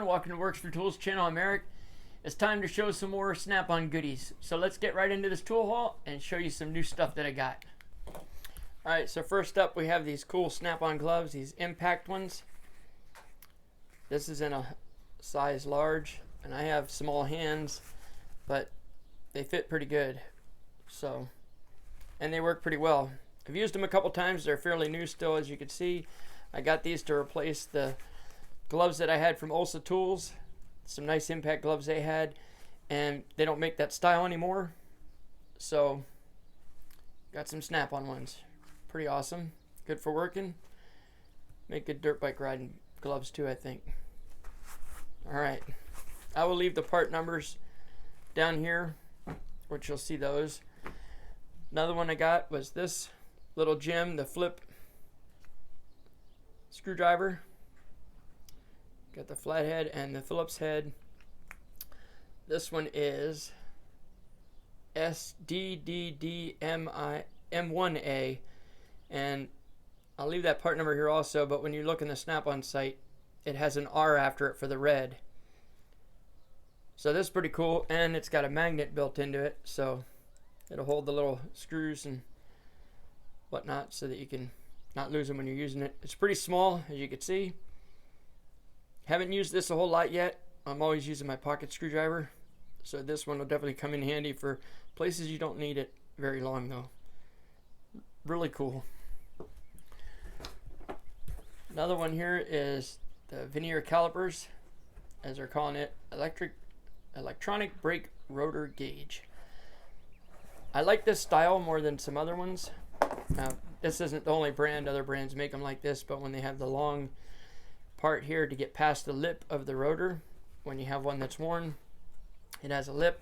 welcome to Works for Tools channel. I'm Eric. It's time to show some more Snap-on goodies. So let's get right into this tool haul and show you some new stuff that I got. Alright, so first up we have these cool Snap-on gloves, these impact ones. This is in a size large, and I have small hands, but they fit pretty good. So, and they work pretty well. I've used them a couple times. They're fairly new still, as you can see. I got these to replace the gloves that I had from Olsa Tools. Some nice impact gloves they had, and they don't make that style anymore. So, got some Snap-on ones. Pretty awesome. Good for working. Make good dirt bike riding gloves too, I think. Alright. I will leave the part numbers down here, which you'll see those. Another one I got was this little gem, the flip screwdriver. Got the flathead and the Phillips head. This one is SDDDM1A, and I'll leave that part number here also, but when you look in the Snap-on site, it has an R after it for the red. So this is pretty cool, and it's got a magnet built into it, so it'll hold the little screws and whatnot so that you can not lose them when you're using it. It's pretty small, as you can see. Haven't used this a whole lot yet. I'm always using my pocket screwdriver, so this one will definitely come in handy for places you don't need it very long though. Really cool. Another one here is the veneer calipers, as they're calling it, electronic brake rotor gauge. I like this style more than some other ones. Now, this isn't the only brand. Other brands make them like this, but when they have the long part here to get past the lip of the rotor, when you have one that's worn, it has a lip,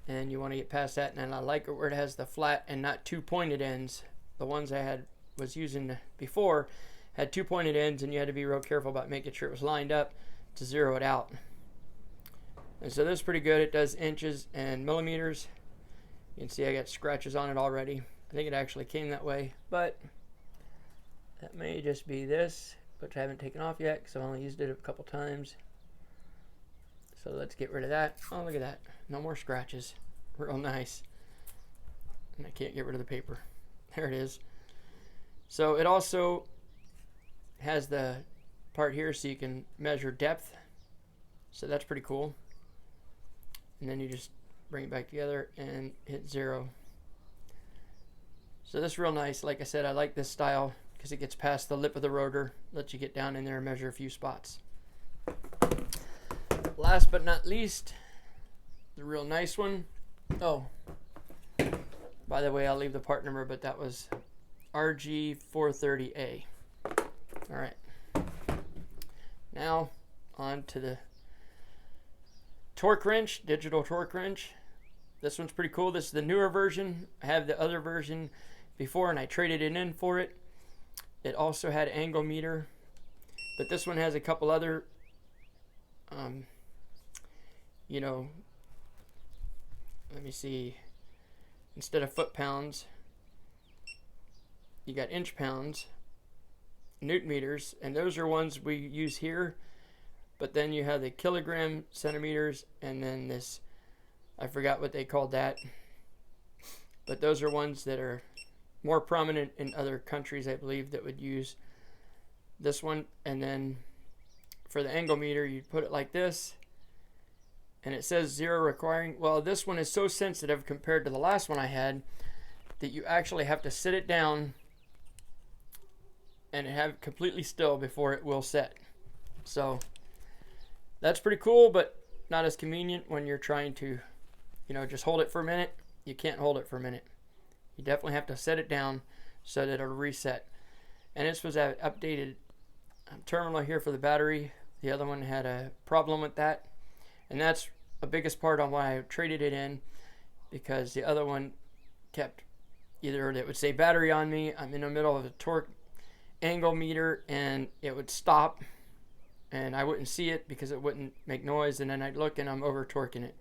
and you want to get past that. And I like it where it has the flat and not two pointed ends. The ones I was using before had two pointed ends, and you had to be real careful about making sure it was lined up to zero it out. And so this is pretty good. It does inches and millimeters. You can see I got scratches on it already. I think it actually came that way, but that may just be this, which I haven't taken off yet because I've only used it a couple times. So let's get rid of that. Oh, look at that. No more scratches. Real nice. And I can't get rid of the paper. There it is. So it also has the part here so you can measure depth. So that's pretty cool. And then you just bring it back together and hit zero. So this is real nice. Like I said, I like this style because it gets past the lip of the rotor, lets you get down in there and measure a few spots. Last but not least, the real nice one. Oh, by the way, I'll leave the part number, but that was RG430A. All right. Now on to the torque wrench, digital torque wrench. This one's pretty cool. This is the newer version. I have the other version before, and I traded it in for it. It also had angle meter, but this one has a couple other, you know, let me see. Instead of foot pounds, you got inch pounds, newton meters, and those are ones we use here. But then you have the kilogram, centimeters, and then this, I forgot what they called that. But those are ones that are more prominent in other countries, I believe, that would use this one. And then for the angle meter, you put it like this, and it says zero requiring. Well, this one is so sensitive compared to the last one I had that you actually have to sit it down and have it completely still before it will set. So that's pretty cool, but not as convenient when you're trying to, you know, just hold it for a minute. You can't hold it for a minute. You definitely have to set it down so that it'll reset. And this was an updated terminal here for the battery. The other one had a problem with that. And that's the biggest part on why I traded it in, because the other one kept, either it would say battery on me, I'm in the middle of a torque angle meter, and it would stop, and I wouldn't see it because it wouldn't make noise, and then I'd look and I'm over torquing it.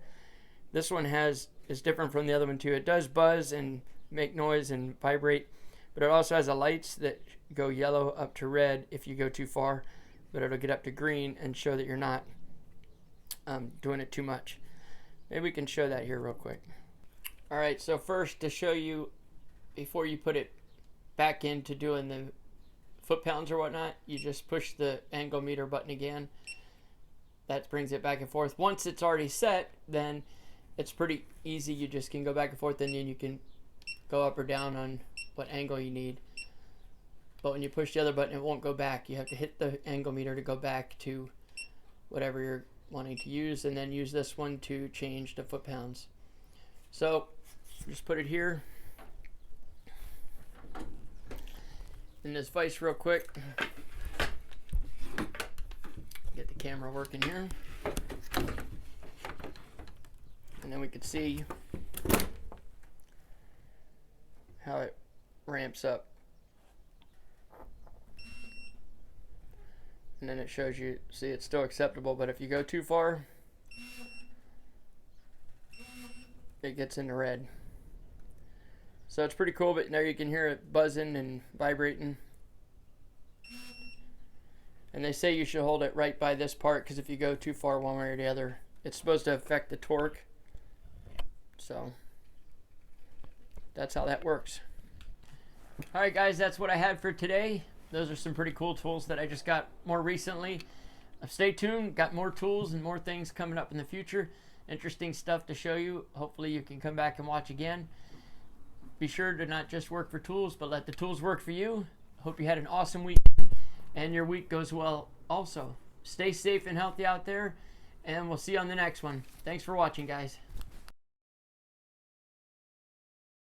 This one is different from the other one too. It does buzz and make noise and vibrate, but it also has the lights that go yellow up to red if you go too far, but it'll get up to green and show that you're not doing it too much. Maybe we can show that here real quick. All right, so first, to show you, before you put it back into doing the foot-pounds or whatnot, you just push the angle meter button again. That brings it back and forth. Once it's already set, then it's pretty easy. You just can go back and forth, and then you can go up or down on what angle you need. But when you push the other button, it won't go back. You have to hit the angle meter to go back to whatever you're wanting to use, and then use this one to change the foot-pounds. So just put it here in this vise real quick. Get the camera working here, and then we can see how it ramps up. And then it shows you, see, it's still acceptable, but if you go too far, it gets into red. So it's pretty cool, but now you can hear it buzzing and vibrating. And they say you should hold it right by this part, because if you go too far one way or the other, it's supposed to affect the torque. So that's how that works. Alright guys, that's what I had for today. Those are some pretty cool tools that I just got more recently. Stay tuned, got more tools and more things coming up in the future. Interesting stuff to show you. Hopefully you can come back and watch again. Be sure to not just work for tools, but let the tools work for you. Hope you had an awesome weekend and your week goes well also. Stay safe and healthy out there, and we'll see you on the next one. Thanks for watching, guys.